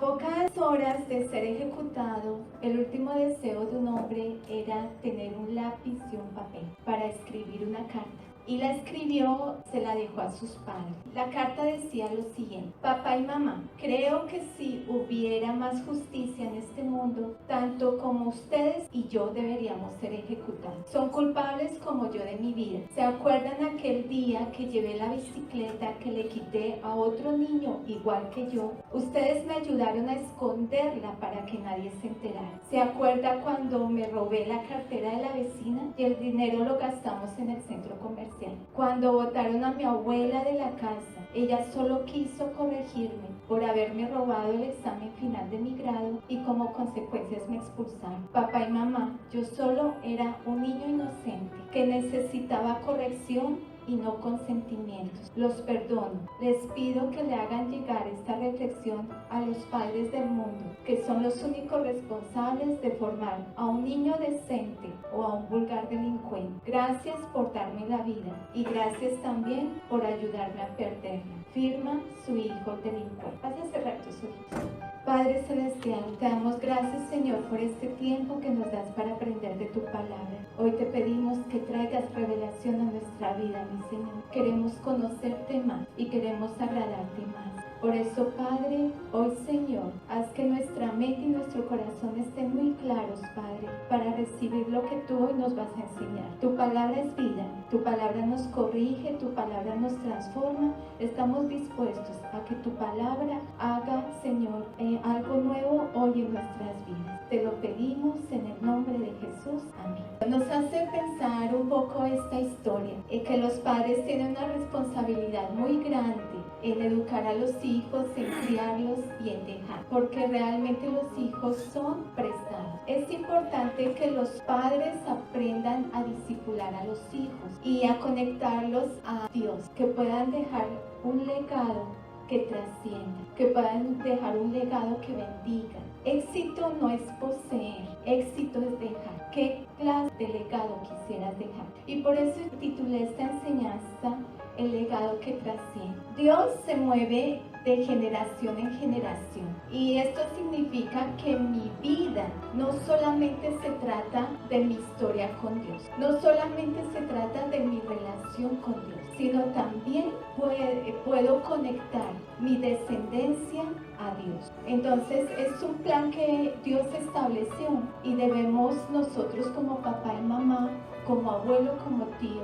pocas horas de ser ejecutado, el último deseo de un hombre era tener un lápiz y un papel para escribir una carta. Y la escribió, se la dejó a sus padres. La carta decía lo siguiente: papá y mamá, creo que si hubiera más justicia en este mundo, tanto como ustedes y yo deberíamos ser ejecutados. Son culpables como yo de mi vida. ¿Se acuerdan aquel día que llevé la bicicleta que le quité a otro niño igual que yo? Ustedes me ayudaron a esconderla para que nadie se enterara. ¿Se acuerda cuando me robé la cartera de la vecina y el dinero lo gastamos en el centro comercial? Cuando botaron a mi abuela de la casa, ella solo quiso corregirme por haberme robado el examen final de mi grado y como consecuencias me expulsaron. Papá y mamá, yo solo era un niño inocente que necesitaba corrección y no consentimientos. Los perdono. Les pido que le hagan llegar esta reflexión a los padres del mundo, que son los únicos responsables de formar a un niño decente o a un vulgar delincuente. Gracias por darme la vida y gracias también por ayudarme a perderla. Firma su hijo delincuente. Vas a cerrar tus ojos. Padre Celestial, te damos gracias, Señor, por este tiempo que nos das para aprender de tu palabra. Hoy te pedimos que traigas revelación a nuestra vida, mi Señor. Queremos conocerte más y queremos agradarte más. Por eso, Padre, hoy, Señor, haz que nuestra mente y nuestro corazón estén muy claros, Padre, para recibir lo que tú hoy nos vas a enseñar. Tu palabra es vida, tu palabra nos corrige, tu palabra nos transforma. Estamos dispuestos a que tu palabra haga, Señor, algo nuevo hoy en nuestras vidas. Te lo pedimos en el nombre de Jesús. Amén. Nos hace pensar un poco esta historia, que los padres tienen una responsabilidad muy grande en educar a los hijos, en criarlos y en dejar, porque realmente los hijos son prestados. Es importante que los padres aprendan a discipular a los hijos y a conectarlos a Dios, que puedan dejar un legado que trascienda, que puedan dejar un legado que bendiga. Éxito no es poseer, éxito es dejar. ¿Qué clase de legado quisieras dejar? Y por eso titulé esta enseñanza El legado que trasciende. Dios se mueve de generación en generación y esto significa que mi vida no solamente se trata de mi historia con Dios, no solamente se trata de mi relación con Dios, sino también puedo conectar mi descendencia a Dios. Entonces es un plan que Dios estableció y debemos nosotros como papá y mamá, como abuelo, como tío,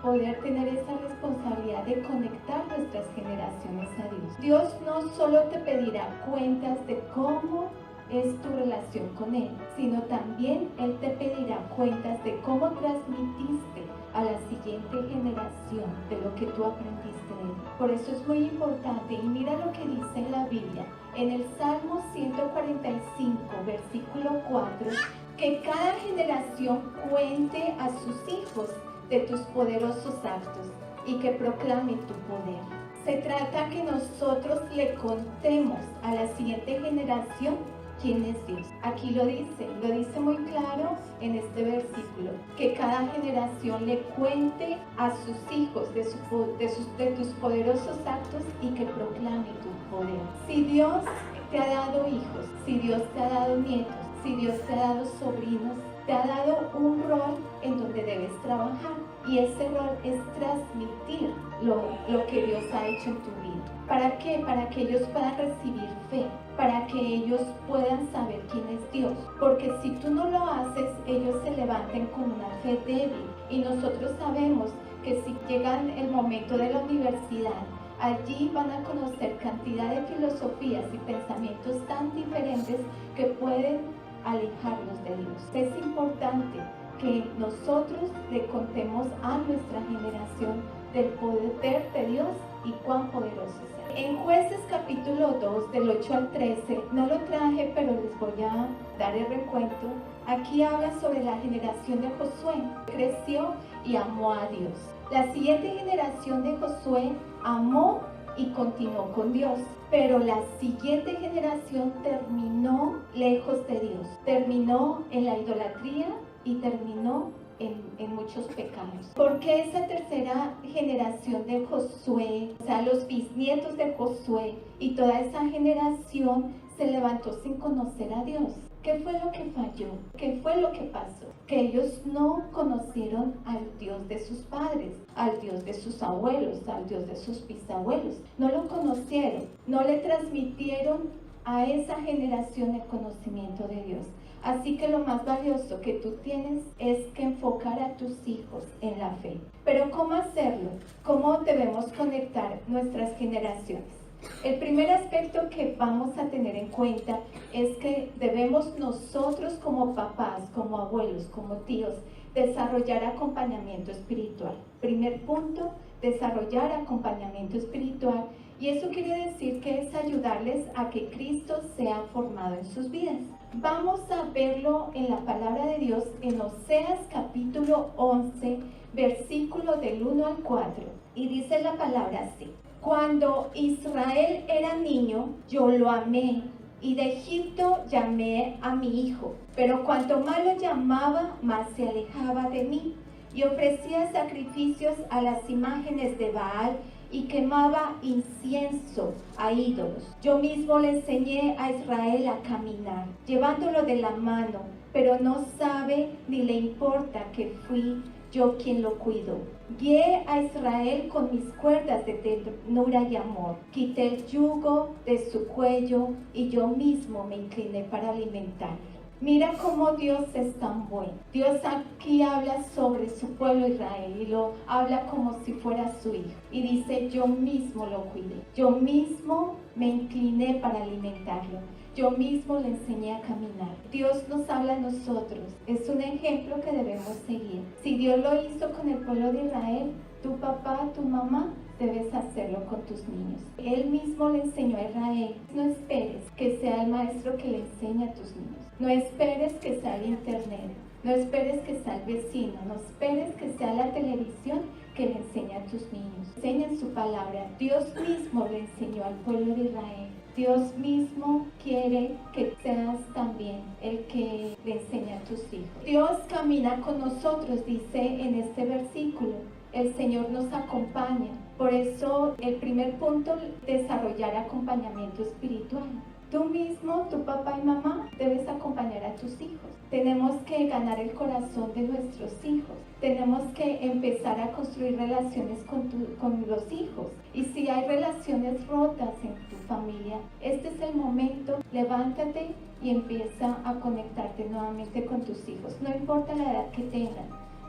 poder tener esa responsabilidad de conectar nuestras generaciones a Dios. Dios no solo te pedirá cuentas de cómo es tu relación con Él, sino también Él te pedirá cuentas de cómo transmitiste a la siguiente generación de lo que tú aprendiste de Él. Por eso es muy importante, y mira lo que dice en la Biblia, en el Salmo 145, versículo 4, que cada generación cuente a sus hijos de tus poderosos actos y que proclame tu poder. Se trata que nosotros le contemos a la siguiente generación quién es Dios. Aquí lo dice muy claro en este versículo, que cada generación le cuente a sus hijos de tus poderosos actos y que proclame tu poder. Si Dios te ha dado hijos, si Dios te ha dado nietos, si Dios te ha dado sobrinos, te ha dado un rol en donde debes trabajar y ese rol es transmitir lo que Dios ha hecho en tu vida. ¿Para qué? Para que ellos puedan recibir fe, para que ellos puedan saber quién es Dios, porque si tú no lo haces, ellos se levanten con una fe débil y nosotros sabemos que si llegan el momento de la universidad, allí van a conocer cantidad de filosofías y pensamientos tan diferentes que pueden alejarnos de Dios. Es importante que nosotros le contemos a nuestra generación del poder de Dios y cuán poderoso es. En Jueces capítulo 2, del 8 al 13, no lo traje, pero les voy a dar el recuento. Aquí habla sobre la generación de Josué. Creció y amó a Dios. La siguiente generación de Josué amó y continuó con Dios, pero la siguiente generación terminó lejos de Dios, terminó en la idolatría y terminó en muchos pecados. Porque esa tercera generación de Josué, o sea, los bisnietos de Josué y toda esa generación se levantó sin conocer a Dios. ¿Qué fue lo que falló? ¿Qué fue lo que pasó? Que ellos no conocieron al Dios de sus padres, al Dios de sus abuelos, al Dios de sus bisabuelos. No lo conocieron, no le transmitieron a esa generación el conocimiento de Dios. Así que lo más valioso que tú tienes es que enfocar a tus hijos en la fe. Pero ¿cómo hacerlo? ¿Cómo debemos conectar nuestras generaciones? El primer aspecto que vamos a tener en cuenta es que debemos nosotros como papás, como abuelos, como tíos, desarrollar acompañamiento espiritual. Primer punto, desarrollar acompañamiento espiritual. Y eso quiere decir que es ayudarles a que Cristo sea formado en sus vidas. Vamos a verlo en la palabra de Dios en Oseas capítulo 11, versículo del 1 al 4. Y dice la palabra así: Cuando Israel era niño, yo lo amé, y de Egipto llamé a mi hijo. Pero cuanto más lo llamaba, más se alejaba de mí, y ofrecía sacrificios a las imágenes de Baal, y quemaba incienso a ídolos. Yo mismo le enseñé a Israel a caminar, llevándolo de la mano, pero no sabe ni le importa que fui yo quien lo cuidó. Guié a Israel con mis cuerdas de ternura y amor. Quité el yugo de su cuello y yo mismo me incliné para alimentarlo. Mira cómo Dios es tan bueno. Dios aquí habla sobre su pueblo Israel y lo habla como si fuera su hijo. Y dice, yo mismo lo cuidé. Yo mismo me incliné para alimentarlo. Yo mismo le enseñé a caminar. Dios nos habla a nosotros. Es un ejemplo que debemos seguir. Si Dios lo hizo con el pueblo de Israel, tu papá, tu mamá, debes hacerlo con tus niños. Él mismo le enseñó a Israel. No esperes que sea el maestro que le enseñe a tus niños. No esperes que sea el internet. No esperes que sea el vecino. No esperes que sea la televisión que le enseñe a tus niños. Enseña su palabra. Dios mismo le enseñó al pueblo de Israel. Dios mismo quiere que seas también el que le enseña a tus hijos. Dios camina con nosotros, dice en este versículo. El Señor nos acompaña. Por eso el primer punto, desarrollar acompañamiento espiritual. Tú mismo, tu papá y mamá, debes acompañar a tus hijos. Tenemos que ganar el corazón de nuestros hijos. Tenemos que empezar a construir relaciones con los hijos. Y si hay relaciones rotas en tu familia, este es el momento. Levántate y empieza a conectarte nuevamente con tus hijos. No importa la edad que tengan.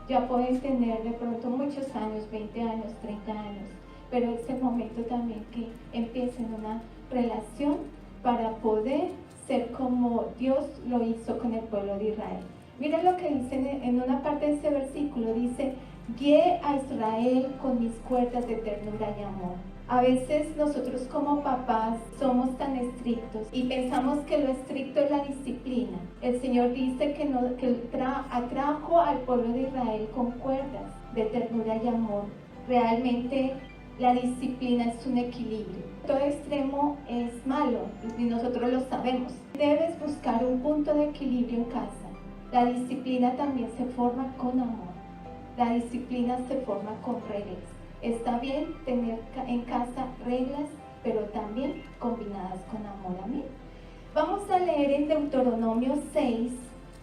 Ya pueden tener de pronto muchos años, 20 años, 30 años. Pero es el momento también que empiecen una relación para poder ser como Dios lo hizo con el pueblo de Israel. Mira lo que dice en una parte de ese versículo, dice, guié a Israel con mis cuerdas de ternura y amor. A veces nosotros como papás somos tan estrictos y pensamos que lo estricto es la disciplina. El Señor dice que atrajo al pueblo de Israel con cuerdas de ternura y amor. Realmente la disciplina es un equilibrio. Todo extremo es malo y nosotros lo sabemos. Debes buscar un punto de equilibrio en casa. La disciplina también se forma con amor. La disciplina se forma con reglas. Está bien tener en casa reglas, pero también combinadas con amor. Amén. Vamos a leer en Deuteronomio 6,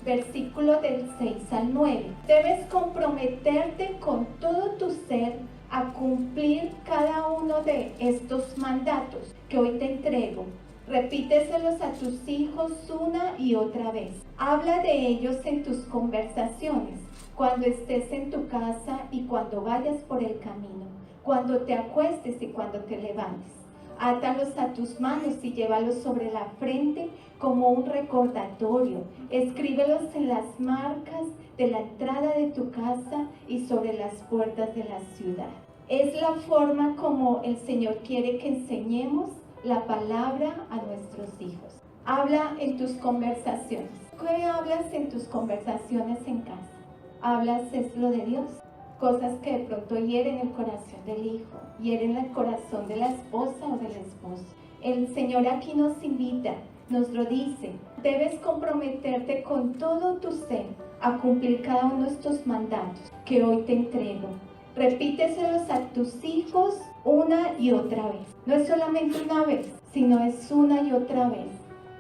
versículo del 6 al 9. Debes comprometerte con todo tu ser a cumplir cada uno de estos mandatos que hoy te entrego. Repíteselos a tus hijos una y otra vez. Habla de ellos en tus conversaciones, cuando estés en tu casa y cuando vayas por el camino, cuando te acuestes y cuando te levantes. Átalos a tus manos y llévalos sobre la frente como un recordatorio. Escríbelos en las marcas de la entrada de tu casa y sobre las puertas de la ciudad. Es la forma como el Señor quiere que enseñemos la palabra a nuestros hijos. Habla en tus conversaciones. ¿Qué hablas en tus conversaciones en casa? ¿Hablas es lo de Dios? Cosas que de pronto hieren el corazón del hijo, hieren el corazón de la esposa o del esposo. El Señor aquí nos invita, nos lo dice, debes comprometerte con todo tu ser a cumplir cada uno de estos mandatos que hoy te entrego. Repíteselos a tus hijos una y otra vez. No es solamente una vez, sino es una y otra vez.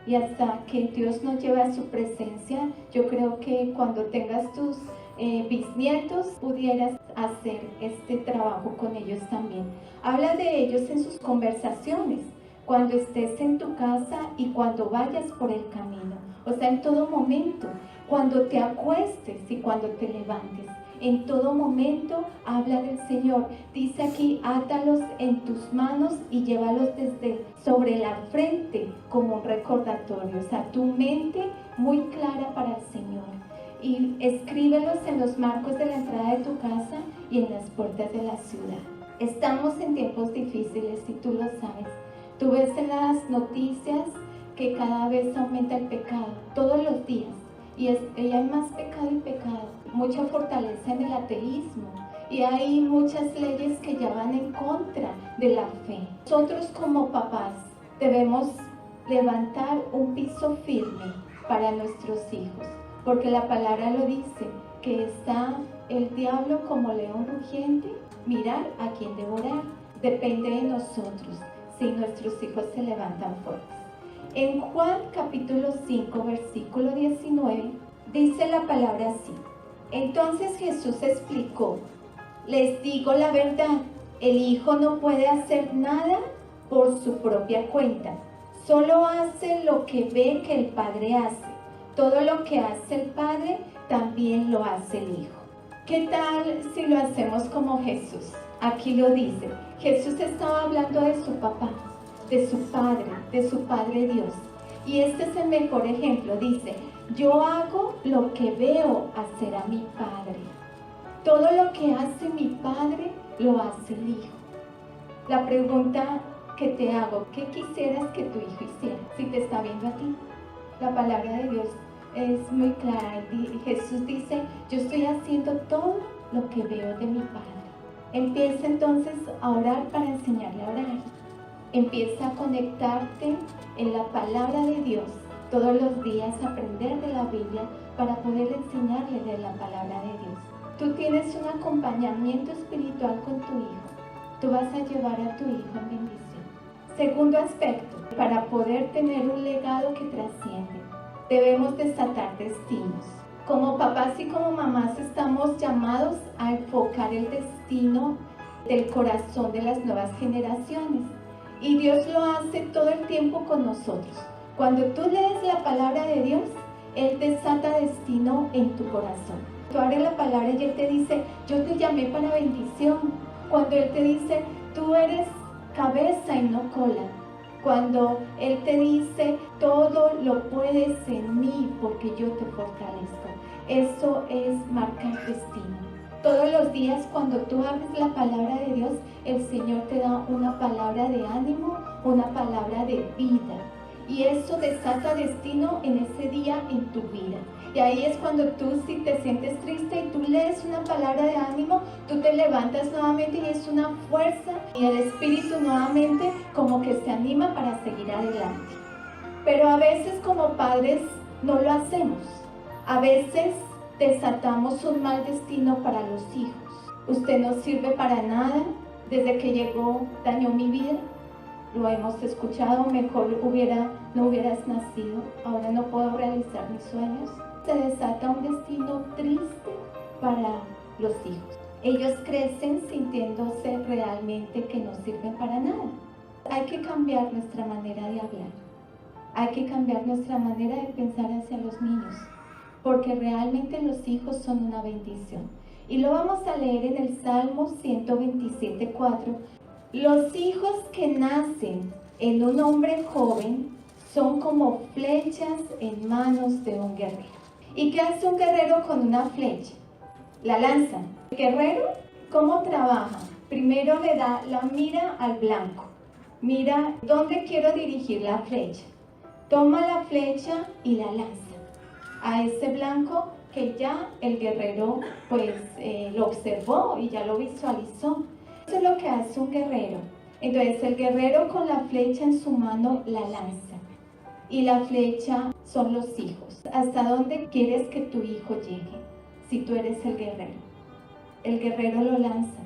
Y hasta que Dios nos lleve a su presencia, yo creo que cuando tengas tus bisnietos pudieras hacer este trabajo con ellos también. Habla de ellos en sus conversaciones, cuando estés en tu casa y cuando vayas por el camino, o sea, en todo momento, cuando te acuestes y cuando te levantes. En todo momento habla del Señor. Dice aquí, átalos en tus manos y llévalos desde sobre la frente como un recordatorio. O sea, tu mente muy clara para el Señor. Y escríbelos en los marcos de la entrada de tu casa y en las puertas de la ciudad. Estamos en tiempos difíciles y tú lo sabes. Tú ves en las noticias que cada vez aumenta el pecado, todos los días. Y hay más pecado y pecado, mucha fortaleza en el ateísmo y hay muchas leyes que ya van en contra de la fe. Nosotros como papás debemos levantar un piso firme para nuestros hijos, porque la palabra lo dice, que está el diablo como león rugiente, mirar a quién devorar. Depende de nosotros si nuestros hijos se levantan fuertes. En Juan capítulo 5, versículo 19, dice la palabra así. Entonces Jesús explicó, les digo la verdad, el Hijo no puede hacer nada por su propia cuenta, solo hace lo que ve que el Padre hace. Todo lo que hace el Padre, también lo hace el Hijo. ¿Qué tal si lo hacemos como Jesús? Aquí lo dice, Jesús estaba hablando de su papá, de su Padre Dios. Y este es el mejor ejemplo, dice, yo hago lo que veo hacer a mi Padre. Todo lo que hace mi Padre, lo hace el Hijo. La pregunta que te hago, ¿qué quisieras que tu hijo hiciera si te está viendo a ti? La palabra de Dios es muy clara. Jesús dice, yo estoy haciendo todo lo que veo de mi Padre. Empieza entonces a orar para enseñarle a orar. Empieza a conectarte en la palabra de Dios. Todos los días aprender de la Biblia para poder enseñarle de la palabra de Dios. Tú tienes un acompañamiento espiritual con tu hijo. Tú vas a llevar a tu hijo en bendición. Segundo aspecto, para poder tener un legado que trasciende, debemos desatar destinos. Como papás y como mamás estamos llamados a enfocar el destino del corazón de las nuevas generaciones. Y Dios lo hace todo el tiempo con nosotros. Cuando tú lees la palabra de Dios, Él desata destino en tu corazón. Tú abres la palabra y Él te dice, yo te llamé para bendición. Cuando Él te dice, tú eres cabeza y no cola. Cuando Él te dice, todo lo puedes en mí porque yo te fortalezco. Eso es marcar destino. Todos los días cuando tú abres la palabra de Dios, el Señor te da una palabra de ánimo, una palabra de vida. Y eso desata destino en ese día en tu vida. Y ahí es cuando tú, si te sientes triste y tú lees una palabra de ánimo, tú te levantas nuevamente y es una fuerza y el espíritu nuevamente como que se anima para seguir adelante. Pero a veces como padres no lo hacemos. A veces desatamos un mal destino para los hijos. Usted no sirve para nada, desde que llegó dañó mi vida. Lo hemos escuchado, mejor no hubieras nacido, ahora no puedo realizar mis sueños. Se desata un destino triste para los hijos. Ellos crecen sintiéndose realmente que no sirven para nada. Hay que cambiar nuestra manera de hablar. Hay que cambiar nuestra manera de pensar hacia los niños, porque realmente los hijos son una bendición. Y lo vamos a leer en el Salmo 127:4. Los hijos que nacen en un hombre joven son como flechas en manos de un guerrero. ¿Y qué hace un guerrero con una flecha? La lanza. El guerrero, ¿cómo trabaja? Primero le da la mira al blanco. Mira dónde quiero dirigir la flecha. Toma la flecha y la lanza a ese blanco que ya el guerrero pues lo observó y ya lo visualizó. Eso es lo que hace un guerrero. Entonces el guerrero con la flecha en su mano la lanza. Y la flecha son los hijos. ¿Hasta dónde quieres que tu hijo llegue? Si tú eres el guerrero. El guerrero lo lanza.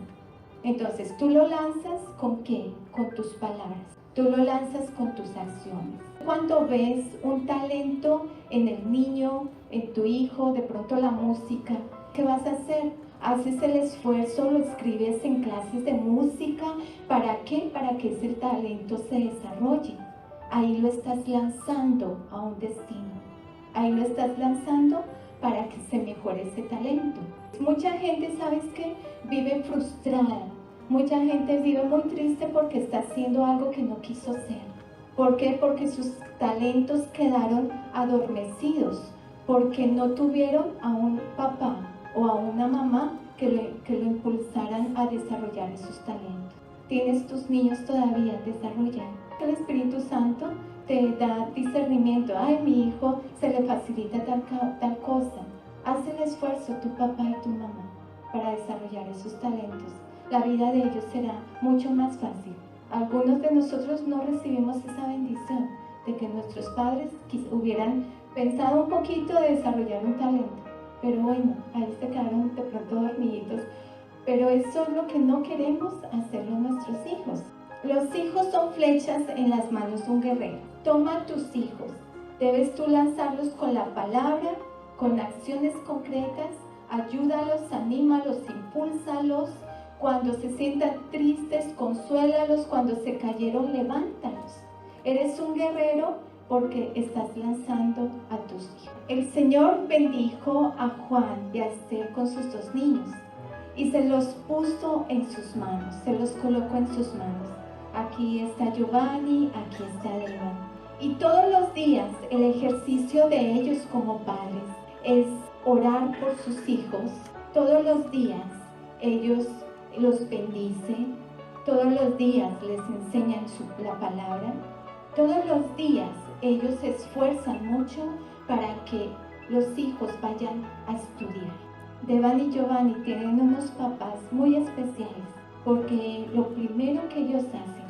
Entonces tú lo lanzas ¿con qué? Con tus palabras. tú lo lanzas con tus acciones. Cuando ves un talento en el niño, en tu hijo, de pronto la música, ¿qué vas a hacer? Haces el esfuerzo, lo escribes en clases de música. ¿Para qué? Para que ese talento se desarrolle. Ahí lo estás lanzando a un destino. Ahí lo estás lanzando para que se mejore ese talento. Mucha gente, ¿sabes qué? Vive frustrada. Mucha gente vive muy triste porque está haciendo algo que no quiso ser. ¿Por qué? Porque sus talentos quedaron adormecidos, porque no tuvieron a un papá o a una mamá que lo impulsaran a desarrollar esos talentos. Tienes tus niños todavía desarrollar. El Espíritu Santo te da discernimiento. Ay, mi hijo se le facilita tal cosa. Haz el esfuerzo, tu papá y tu mamá, para desarrollar esos talentos. La vida de ellos será mucho más fácil. Algunos de nosotros no recibimos esa bendición de que nuestros padres hubieran pensado un poquito de desarrollar un talento. Pero bueno, ahí se quedaron de pronto dormiditos. Pero eso es lo que no queremos hacerlo a nuestros hijos. Los hijos son flechas en las manos de un guerrero. Toma a tus hijos. Debes tú lanzarlos con la palabra, con acciones concretas. Ayúdalos, anímalos, impúlsalos. Cuando se sientan tristes, consuélalos. Cuando se cayeron, levántalos. Eres un guerrero porque estás lanzando a tus hijos. El Señor bendijo a Juan y a Esther con sus dos niños y se los puso en sus manos, se los colocó en sus manos. Aquí está Giovanni, aquí está Eva. Y todos los días el ejercicio de ellos como padres es orar por sus hijos. Todos los días ellos los bendicen, todos los días les enseñan la palabra, todos los días ellos se esfuerzan mucho para que los hijos vayan a estudiar. Devan y Giovanni tienen unos papás muy especiales porque lo primero que ellos hacen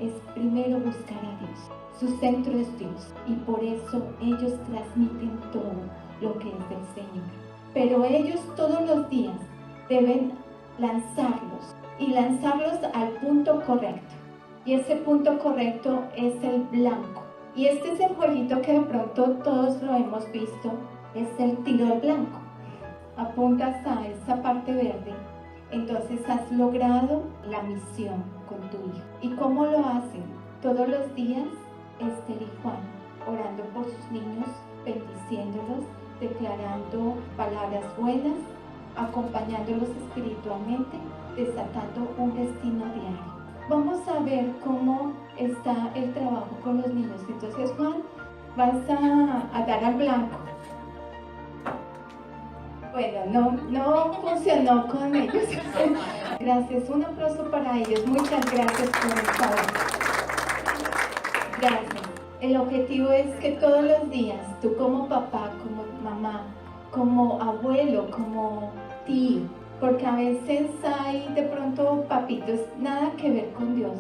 es primero buscar a Dios. Su centro es Dios y por eso ellos transmiten todo lo que es del Señor. Pero ellos todos los días deben lanzarlos y lanzarlos al punto correcto. Y ese punto correcto es el blanco. Y este es el jueguito que de pronto todos lo hemos visto, es el tiro al blanco. Apuntas a esa parte verde, entonces has logrado la misión con tu hijo. ¿Y cómo lo hacen? Todos los días, Esther y Juan, orando por sus niños, bendiciéndolos, declarando palabras buenas, acompañándolos espiritualmente, desatando un destino diario. Vamos a ver cómo está el trabajo con los niños. Entonces, Juan, vas a dar al blanco. Bueno, no funcionó con ellos. Gracias, un aplauso para ellos. Muchas gracias por el favor. Gracias. El objetivo es que todos los días, tú como papá, como mamá, como abuelo, como tío, porque a veces hay de pronto papitos, nada que ver con Dios,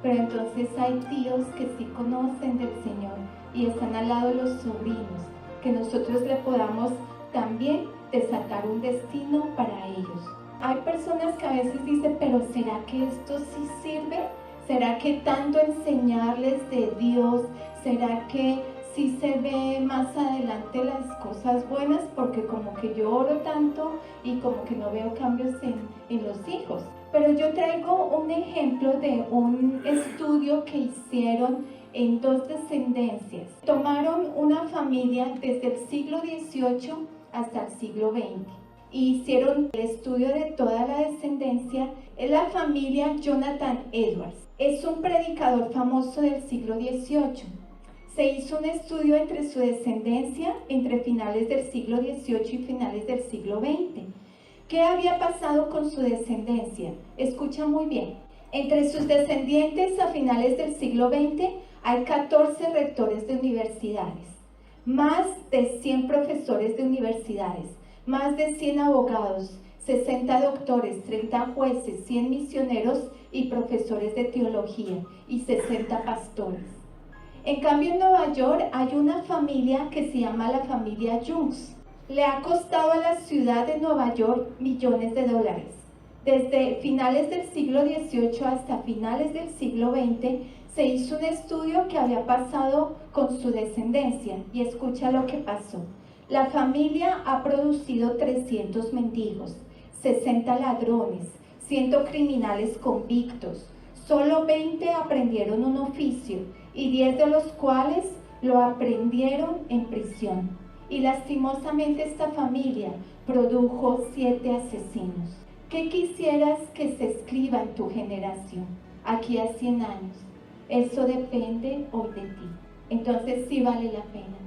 pero entonces hay tíos que sí conocen del Señor y están al lado de los sobrinos, que nosotros le podamos también desatar un destino para ellos. Hay personas que a veces dicen, pero ¿será que esto sí sirve? ¿Será que tanto enseñarles de Dios? ¿Será que sí se ve más adelante las cosas buenas? Porque como que yo oro tanto y como que no veo cambios en los hijos. Pero yo traigo un ejemplo de un estudio que hicieron en 2 descendencias. Tomaron una familia desde el siglo XVIII hasta el siglo XX. Hicieron el estudio de toda la descendencia. Es la familia Jonathan Edwards. Es un predicador famoso del siglo XVIII. Se hizo un estudio entre su descendencia entre finales del siglo XVIII y finales del siglo XX. ¿Qué había pasado con su descendencia? Escucha muy bien. Entre sus descendientes a finales del siglo XX hay 14 rectores de universidades, más de 100 profesores de universidades, más de 100 abogados, 60 doctores, 30 jueces, 100 misioneros y profesores de teología y 60 pastores. En cambio, en Nueva York hay una familia que se llama la familia Jungs. Le ha costado a la ciudad de Nueva York millones de dólares. Desde finales del siglo XVIII hasta finales del siglo XX se hizo un estudio que había pasado con su descendencia y escucha lo que pasó. La familia ha producido 300 mendigos, 60 ladrones, 100 criminales convictos. Solo 20 aprendieron un oficio y 10 de los cuales lo aprendieron en prisión. Y lastimosamente esta familia produjo 7 asesinos. ¿Qué quisieras que se escriba en tu generación aquí a 100 años? Eso depende hoy de ti. Entonces sí vale la pena.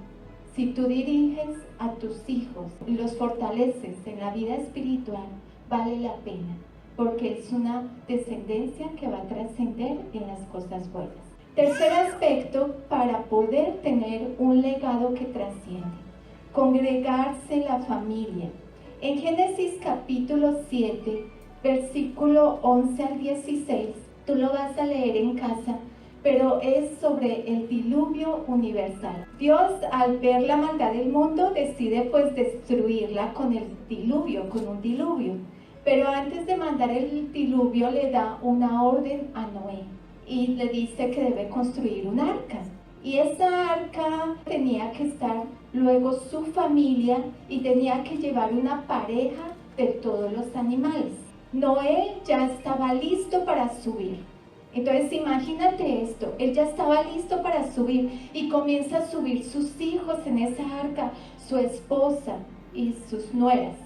Si tú diriges a tus hijos y los fortaleces en la vida espiritual, vale la pena, porque es una descendencia que va a trascender en las cosas buenas. Tercer aspecto, para poder tener un legado que trasciende: congregarse en la familia. En Génesis capítulo 7, versículo 11 al 16, tú lo vas a leer en casa, pero es sobre el diluvio universal. Dios, al ver la maldad del mundo, decide pues destruirla con el diluvio, con un diluvio. Pero antes de mandar el diluvio le da una orden a Noé y le dice que debe construir un arca. Y esa arca tenía que estar luego su familia y tenía que llevar una pareja de todos los animales. Noé ya estaba listo para subir. Entonces imagínate esto, él ya estaba listo para subir y comienza a subir sus hijos en esa arca, su esposa y sus nueras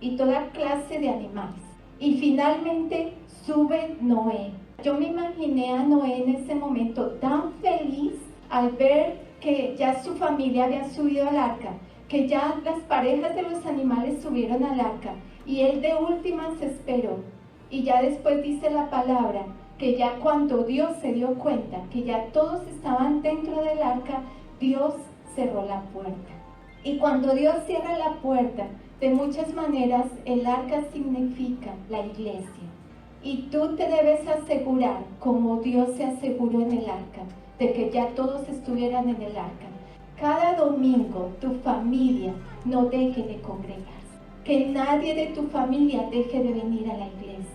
y toda clase de animales. Y finalmente sube Noé. Yo me imaginé a Noé en ese momento tan feliz al ver que ya su familia había subido al arca, que ya las parejas de los animales subieron al arca y él de últimas esperó. Y ya después dice la palabra que ya cuando Dios se dio cuenta que ya todos estaban dentro del arca, Dios cerró la puerta. Y cuando Dios cierra la puerta, de muchas maneras el arca significa la iglesia. Y tú te debes asegurar, como Dios se aseguró en el arca, de que ya todos estuvieran en el arca. Cada domingo tu familia no deje de congregarse. Que nadie de tu familia deje de venir a la iglesia.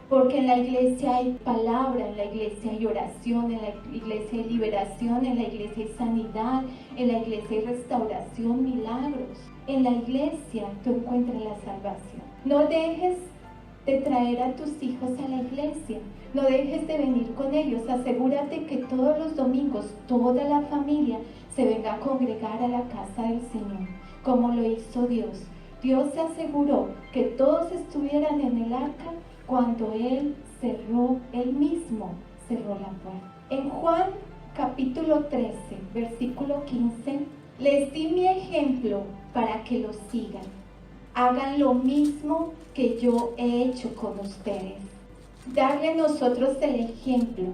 Porque en la iglesia hay palabra, en la iglesia hay oración, en la iglesia hay liberación, en la iglesia hay sanidad, en la iglesia hay restauración, milagros. En la iglesia tú encuentras la salvación. No dejes de traer a tus hijos a la iglesia, no dejes de venir con ellos. Asegúrate que todos los domingos toda la familia se venga a congregar a la casa del Señor, como lo hizo Dios. Dios se aseguró que todos estuvieran en el arca cuando Él mismo cerró la puerta. En Juan capítulo 13, versículo 15, les di mi ejemplo para que lo sigan. Hagan lo mismo que yo he hecho con ustedes. Darle nosotros el ejemplo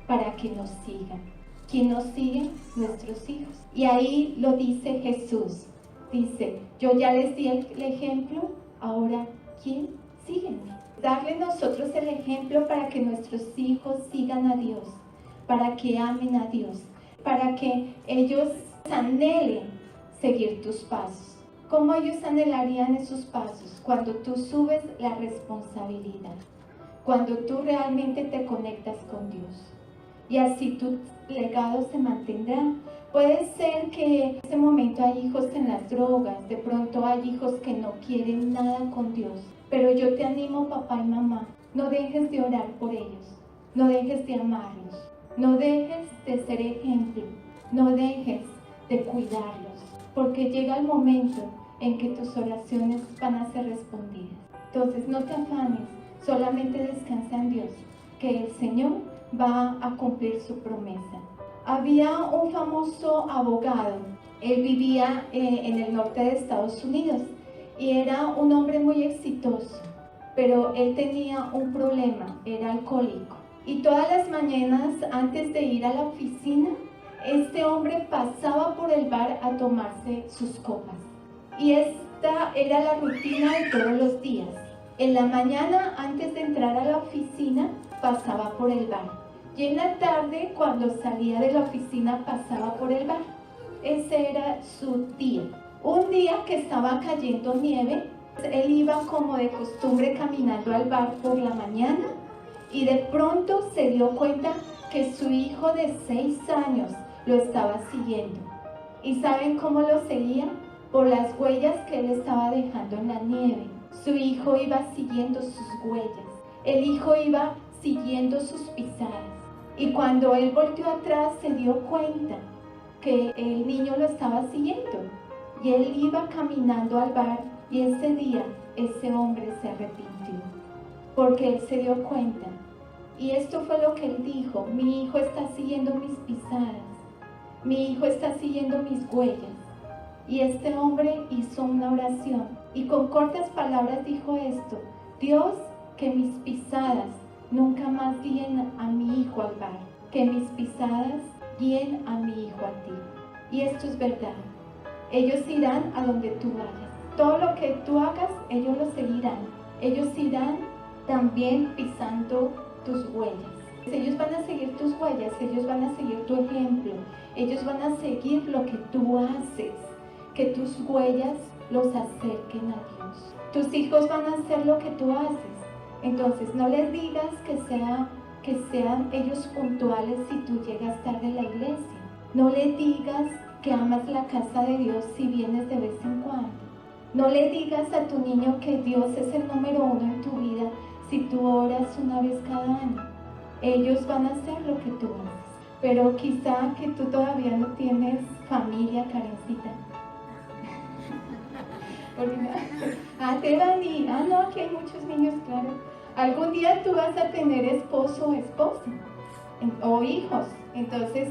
para que nos sigan. ¿Quién nos sigue? Nuestros hijos. Y ahí lo dice Jesús. Dice, yo ya les di el ejemplo, ahora ¿quién? Síguenme. Darle nosotros el ejemplo para que nuestros hijos sigan a Dios, para que amen a Dios, para que ellos anhelen seguir tus pasos. ¿Cómo ellos anhelarían esos pasos? Cuando tú subes la responsabilidad, cuando tú realmente te conectas con Dios. Y así tu legado se mantendrá. Puede ser que en este momento hay hijos en las drogas, de pronto hay hijos que no quieren nada con Dios. Pero yo te animo, papá y mamá, no dejes de orar por ellos, no dejes de amarlos, no dejes de ser ejemplo, no dejes de cuidarlos, porque llega el momento en que tus oraciones van a ser respondidas. Entonces no te afanes, solamente descansa en Dios, que el Señor va a cumplir su promesa. Había un famoso abogado, él vivía en el norte de Estados Unidos y era un hombre muy exitoso, pero él tenía un problema, era alcohólico. Y todas las mañanas antes de ir a la oficina, este hombre pasaba por el bar a tomarse sus copas. Y esta era la rutina de todos los días. En la mañana, antes de entrar a la oficina, pasaba por el bar. Y en la tarde, cuando salía de la oficina, pasaba por el bar. Ese era su día. Un día que estaba cayendo nieve, él iba como de costumbre caminando al bar por la mañana y de pronto se dio cuenta que su hijo de 6 años lo estaba siguiendo. ¿Y saben cómo lo seguía? Por las huellas que él estaba dejando en la nieve. Su hijo iba siguiendo sus huellas. El hijo iba siguiendo sus pisadas. Y cuando él volteó atrás se dio cuenta que el niño lo estaba siguiendo. Y él iba caminando al bar y ese día ese hombre se arrepintió. Porque él se dio cuenta. Y esto fue lo que él dijo: mi hijo está siguiendo mis pisadas. Mi hijo está siguiendo mis huellas. Y este hombre hizo una oración y con cortas palabras dijo esto: Dios, que mis pisadas nunca más guíen a mi hijo al bar, que mis pisadas guíen a mi hijo a ti. Y esto es verdad. Ellos irán a donde tú vayas. Todo lo que tú hagas, ellos lo seguirán. Ellos irán también pisando tus huellas. Ellos van a seguir tus huellas, ellos van a seguir tu ejemplo, ellos van a seguir lo que tú haces, que tus huellas los acerquen a Dios. Tus hijos van a hacer lo que tú haces. Entonces no les digas que sean ellos puntuales si tú llegas tarde a la iglesia. No le digas que amas la casa de Dios si vienes de vez en cuando. No le digas a tu niño que Dios es el número 1 en tu vida si tú oras una vez cada año. Ellos van a hacer lo que tú haces. Pero quizá que tú todavía no tienes familia, Karencita. Devani, no, aquí hay muchos niños, claro. Algún día tú vas a tener esposo o esposa, o hijos. Entonces,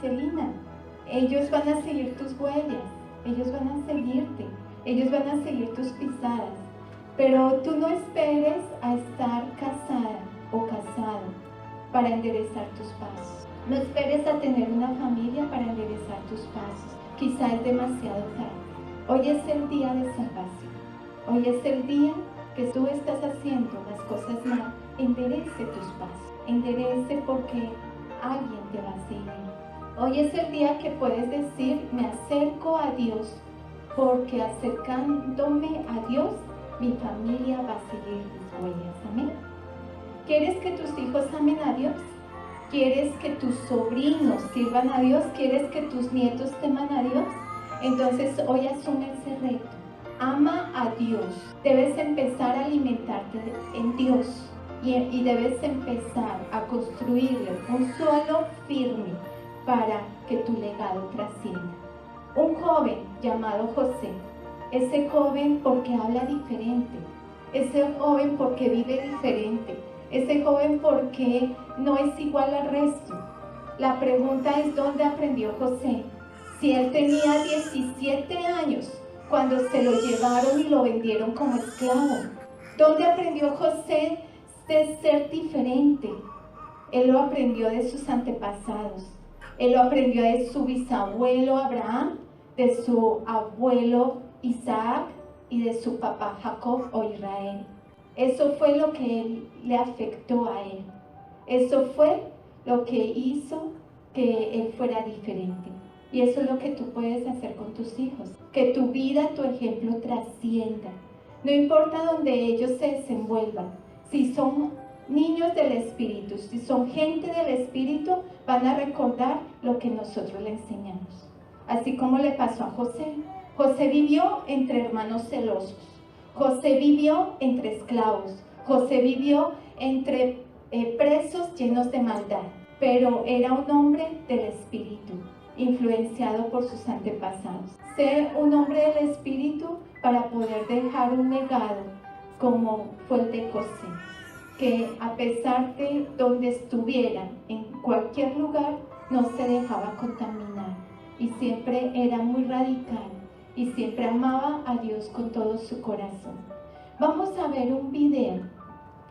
Celina, ellos van a seguir tus huellas, ellos van a seguirte, ellos van a seguir tus pisadas. Pero tú no esperes a estar casada o casado para enderezar tus pasos. No esperes a tener una familia para enderezar tus pasos. Quizá es demasiado tarde. Hoy es el día de salvación. Hoy es el día que tú estás haciendo las cosas mal. Enderece tus pasos. Enderece porque alguien te va a seguir. Hoy es el día que puedes decir: me acerco a Dios, porque acercándome a Dios, mi familia va a seguir mis huellas. Amén. ¿Quieres que tus hijos amen a Dios? ¿Quieres que tus sobrinos sirvan a Dios? ¿Quieres que tus nietos teman a Dios? Entonces hoy asume ese reto. Ama a Dios. Debes empezar a alimentarte en Dios y debes empezar a construirle un suelo firme para que tu legado trascienda. Un joven llamado José, ese joven porque habla diferente, ese joven porque vive diferente, ese joven porque no es igual al resto. La pregunta es: ¿dónde aprendió José? Si él tenía 17 años cuando se lo llevaron y lo vendieron como esclavo. ¿Dónde aprendió José de ser diferente? Él lo aprendió de sus antepasados. Él lo aprendió de su bisabuelo Abraham, de su abuelo Isaac y de su papá Jacob o Israel. Eso fue lo que le afectó a él. Eso fue lo que hizo que él fuera diferente. Y eso es lo que tú puedes hacer con tus hijos. Que tu vida, tu ejemplo trascienda. No importa dónde ellos se desenvuelvan. Si son niños del Espíritu, si son gente del Espíritu, van a recordar lo que nosotros le enseñamos. Así como le pasó a José. José vivió entre hermanos celosos. José vivió entre esclavos. José vivió entre presos llenos de maldad. Pero era un hombre del Espíritu, influenciado por sus antepasados. Sé un hombre del Espíritu para poder dejar un legado como fue el de José, que a pesar de donde estuviera, en cualquier lugar, no se dejaba contaminar y siempre era muy radical y siempre amaba a Dios con todo su corazón. Vamos a ver un video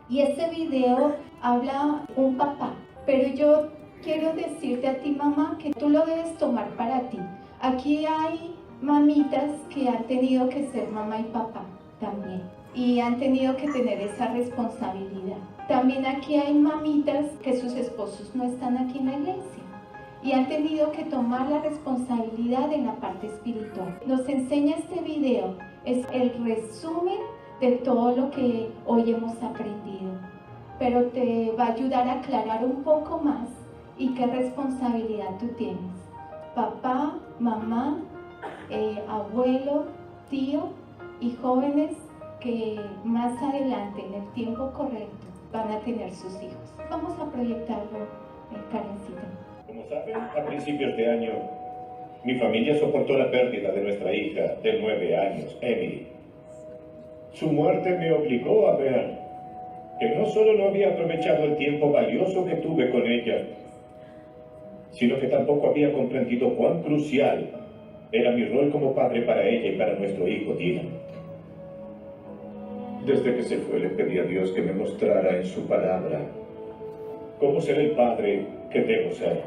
y ese video habla un papá, pero yo quiero decirte a ti, mamá, que tú lo debes tomar para ti. Aquí hay mamitas que han tenido que ser mamá y papá también y han tenido que tener esa responsabilidad. También aquí hay mamitas que sus esposos no están aquí en la iglesia y han tenido que tomar la responsabilidad en la parte espiritual. Nos enseña este video, es el resumen de todo lo que hoy hemos aprendido. pero te va a ayudar a aclarar un poco más y qué responsabilidad tú tienes. Papá, mamá, abuelo, tío y jóvenes que más adelante, en el tiempo correcto, van a tener sus hijos. Vamos a proyectarlo, Karencita. Como saben, a principios de año, mi familia soportó la pérdida de nuestra hija de 9 años, Emily. Su muerte me obligó a ver que no solo no había aprovechado el tiempo valioso que tuve con ella, sino que tampoco había comprendido cuán crucial era mi rol como padre para ella y para nuestro hijo Dylan. Desde que se fue le pedí a Dios que me mostrara en su palabra cómo ser el padre que debo ser.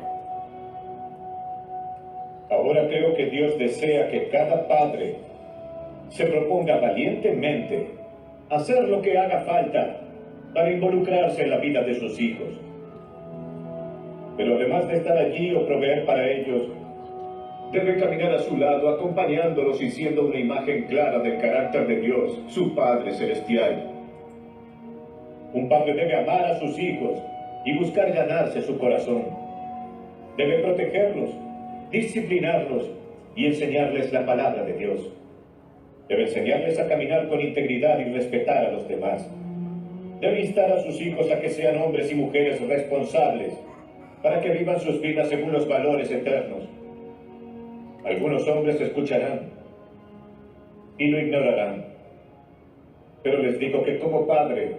Ahora creo que Dios desea que cada padre se proponga valientemente hacer lo que haga falta para involucrarse en la vida de sus hijos. Pero además de estar allí o proveer para ellos, debe caminar a su lado, acompañándolos y siendo una imagen clara del carácter de Dios, su Padre Celestial. Un padre debe amar a sus hijos y buscar ganarse su corazón. Debe protegerlos, disciplinarlos y enseñarles la palabra de Dios. Debe enseñarles a caminar con integridad y respetar a los demás. Debe instar a sus hijos a que sean hombres y mujeres responsables para que vivan sus vidas según los valores eternos. Algunos hombres escucharán y lo ignorarán, pero les digo que como padre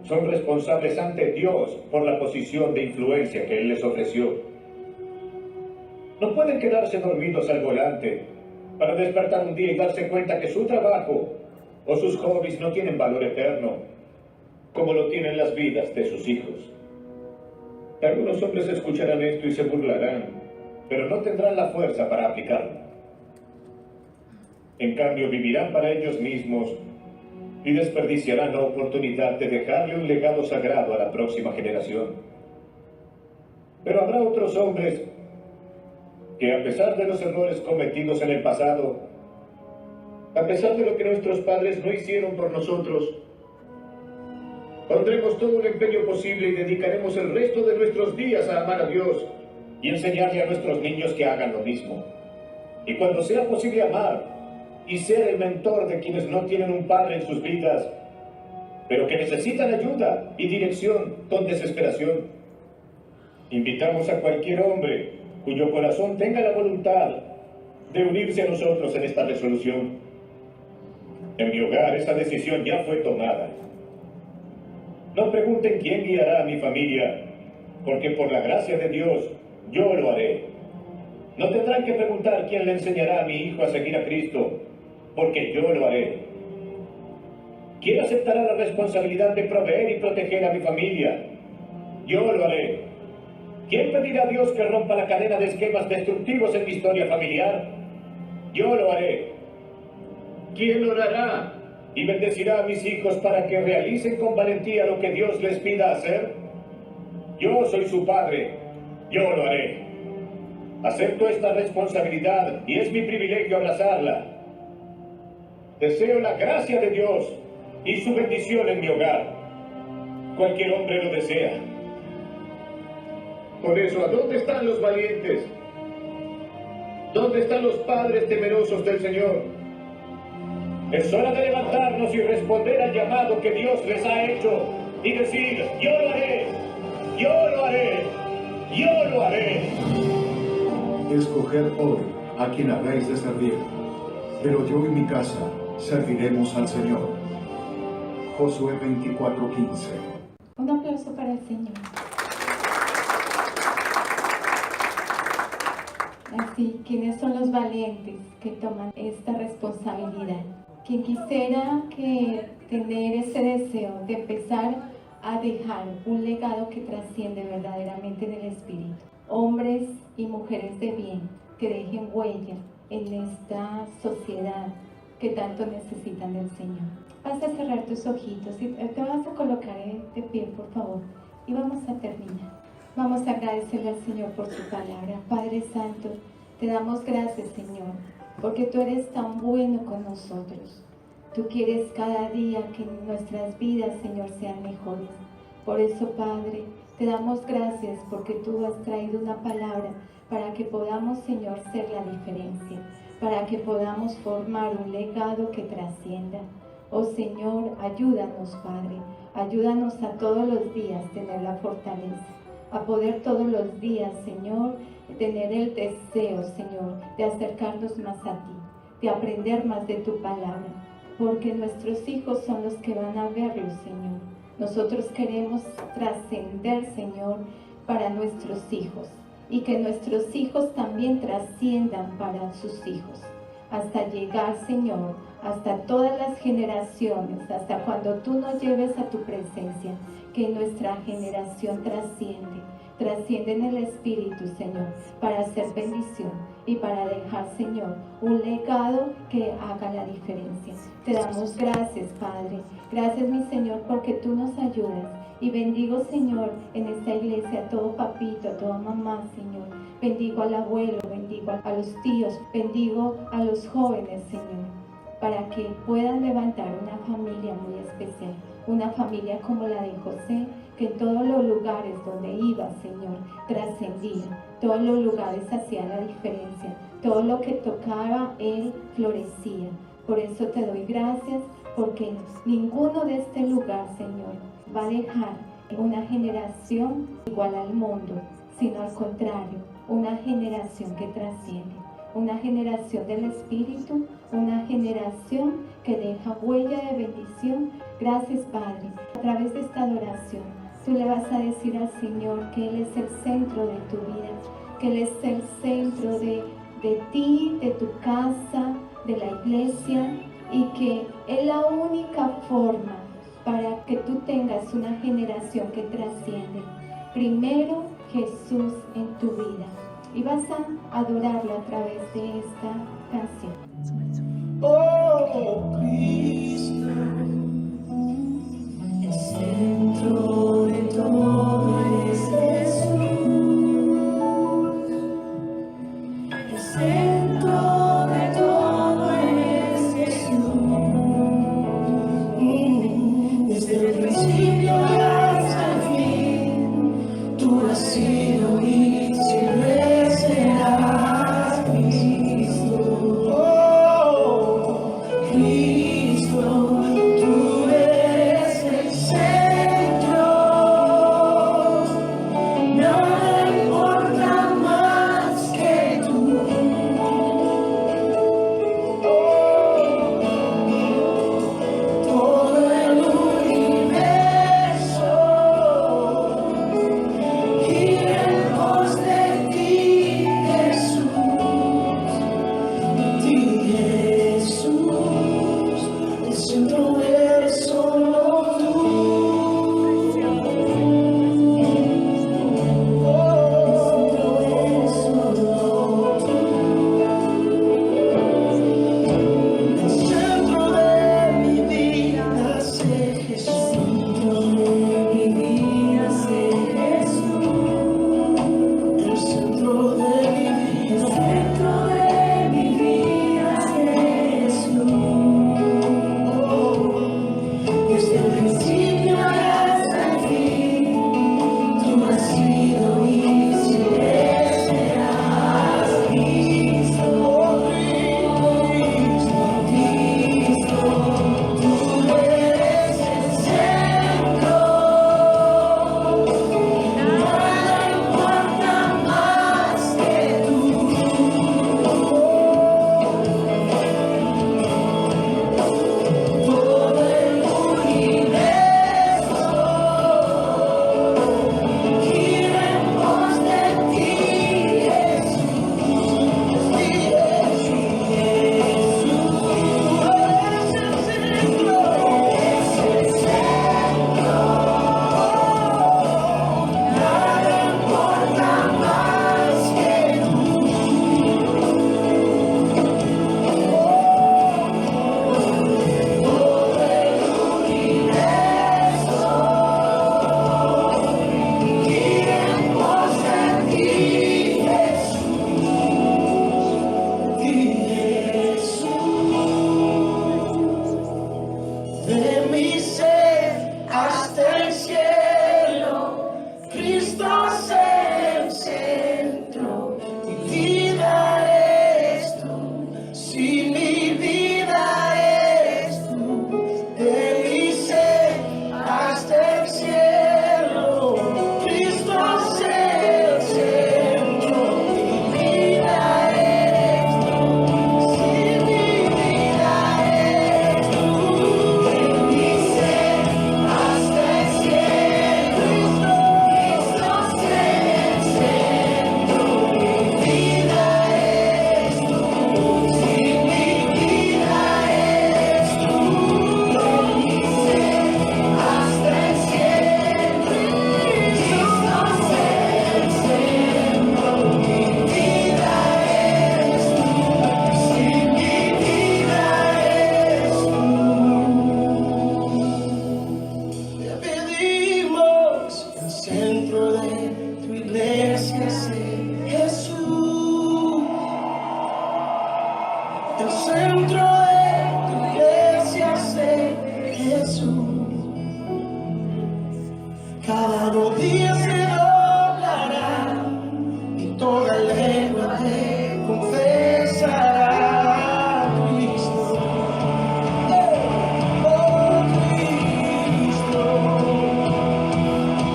son responsables ante Dios por la posición de influencia que Él les ofreció. No pueden quedarse dormidos al volante para despertar un día y darse cuenta que su trabajo o sus hobbies no tienen valor eterno, como lo tienen las vidas de sus hijos. Algunos hombres escucharán esto y se burlarán, pero no tendrán la fuerza para aplicarlo. En cambio, vivirán para ellos mismos y desperdiciarán la oportunidad de dejarle un legado sagrado a la próxima generación. Pero habrá otros hombres que, a pesar de los errores cometidos en el pasado, a pesar de lo que nuestros padres no hicieron por nosotros, pondremos todo el empeño posible y dedicaremos el resto de nuestros días a amar a Dios y enseñarle a nuestros niños que hagan lo mismo. Y cuando sea posible amar y ser el mentor de quienes no tienen un padre en sus vidas, pero que necesitan ayuda y dirección con desesperación, invitamos a cualquier hombre cuyo corazón tenga la voluntad de unirse a nosotros en esta resolución. En mi hogar esa decisión ya fue tomada. No pregunten quién guiará a mi familia, porque por la gracia de Dios, yo lo haré. No tendrán que preguntar quién le enseñará a mi hijo a seguir a Cristo, porque yo lo haré. ¿Quién aceptará la responsabilidad de proveer y proteger a mi familia? Yo lo haré. ¿Quién pedirá a Dios que rompa la cadena de esquemas destructivos en mi historia familiar? Yo lo haré. ¿Quién orará y bendecirá a mis hijos para que realicen con valentía lo que Dios les pida hacer? Yo soy su padre, yo lo haré. Acepto esta responsabilidad y es mi privilegio abrazarla. Deseo la gracia de Dios y su bendición en mi hogar. Cualquier hombre lo desea. Por eso, ¿a dónde están los valientes? ¿Dónde están los padres temerosos del Señor? Es hora de levantarnos y responder al llamado que Dios les ha hecho y decir: yo lo haré, yo lo haré, yo lo haré. Escoger hoy a quien habéis de servir, pero yo y mi casa serviremos al Señor. Josué 24:15. Un aplauso para el Señor. Así, ¿quiénes son los valientes que toman esta responsabilidad? Quien quisiera tener ese deseo de empezar a dejar un legado que trasciende verdaderamente en el Espíritu. Hombres y mujeres de bien que dejen huella en esta sociedad que tanto necesitan del Señor. Vas a cerrar tus ojitos y te vas a colocar de pie, por favor, y vamos a terminar. Vamos a agradecerle al Señor por su palabra. Padre Santo, te damos gracias, Señor, porque tú eres tan bueno con nosotros. Tú quieres cada día que nuestras vidas, Señor, sean mejores. Por eso, Padre, te damos gracias porque tú has traído una palabra para que podamos, Señor, ser la diferencia, para que podamos formar un legado que trascienda. Oh Señor, ayúdanos, Padre, ayúdanos a todos los días tener la fortaleza, a poder todos los días, Señor, tener el deseo, Señor, de acercarnos más a ti, de aprender más de tu palabra, porque nuestros hijos son los que van a verlo, Señor. Nosotros queremos trascender, Señor, para nuestros hijos, y que nuestros hijos también trasciendan para sus hijos, hasta llegar, Señor, hasta todas las generaciones, hasta cuando tú nos lleves a tu presencia, que nuestra generación trasciende en el Espíritu, Señor, para hacer bendición y para dejar, Señor, un legado que haga la diferencia. Te damos gracias, Padre. Gracias, mi Señor, porque tú nos ayudas. Y bendigo, Señor, en esta iglesia a todo papito, a toda mamá, Señor. Bendigo al abuelo, bendigo a los tíos, bendigo a los jóvenes, Señor, para que puedan levantar una familia muy especial, una familia como la de José, que en todos los lugares donde iba, Señor, trascendía, todos los lugares hacía la diferencia, todo lo que tocaba, él florecía. Por eso te doy gracias, porque ninguno de este lugar, Señor, va a dejar una generación igual al mundo, sino al contrario, una generación que trasciende, una generación del Espíritu, una generación que deja huella de bendición. Gracias, Padre. A través de esta adoración, tú le vas a decir al Señor que Él es el centro de tu vida, que Él es el centro de ti, de tu casa, de la iglesia, y que es la única forma para que tú tengas una generación que trasciende. Primero, Jesús en tu vida. Y vas a adorarlo a través de esta canción. Oh, Cristo, el centro de todo es Jesús. El centro de todo es Jesús. Desde el principio hasta el fin, tú has sido y siempre serás Cristo. el centro de tu iglesia sea Jesús. Cada rodilla se doblará y toda lengua te confesará a Cristo. Oh Cristo,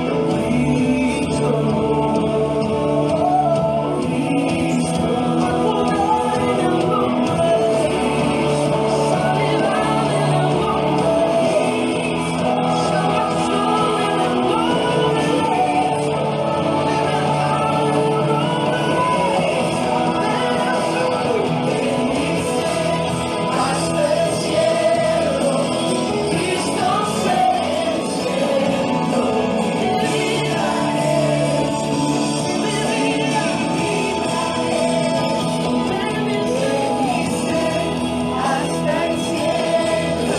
oh Cristo, oh Cristo. Al poder en el nombre de Cristo, sanidad en el nombre de Cristo, salvación en el nombre de Cristo, libertad en el nombre de Cristo. Hasta el cielo, Cristo se encendió. Mi vida es, mi vida bendice hasta el cielo.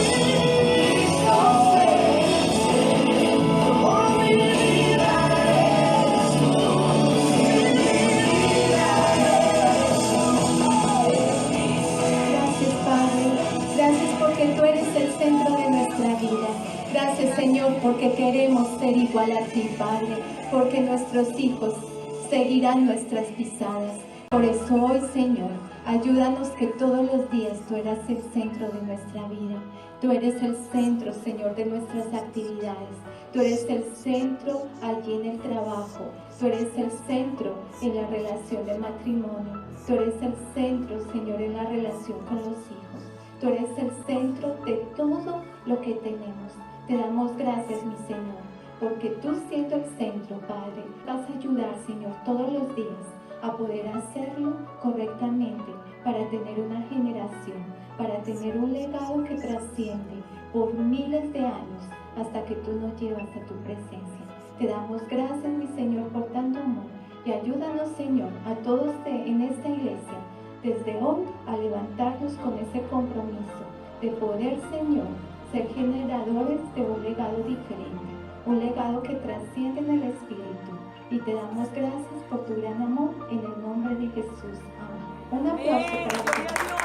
Cristo se encendió. Mi vida Gracias, Padre. Gracias porque tú eres el centro de nuestra vida. Gracias, Señor, porque queremos ser igual a ti, Padre, porque nuestros hijos seguirán nuestras pisadas. Por eso hoy, Señor, ayúdanos que todos los días tú eras el centro de nuestra vida. Tú eres el centro, Señor, de nuestras actividades. Tú eres el centro allí en el trabajo. Tú eres el centro en la relación de matrimonio. Tú eres el centro, Señor, en la relación con los hijos. Tú eres el centro de todo lo que tenemos. Te damos gracias, mi Señor, porque tú siendo el centro, Padre, vas a ayudar, Señor, todos los días a poder hacerlo correctamente para tener una generación, para tener un legado que trasciende por miles de años hasta que tú nos llevas a tu presencia. Te damos gracias, mi Señor, por tanto amor y ayúdanos, Señor, a todos en esta iglesia desde hoy a levantarnos con ese compromiso de poder, Señor, ser generadores de un legado diferente, un legado que trasciende en el Espíritu. Y te damos gracias por tu gran amor en el nombre de Jesús. Amén. Un aplauso para ti.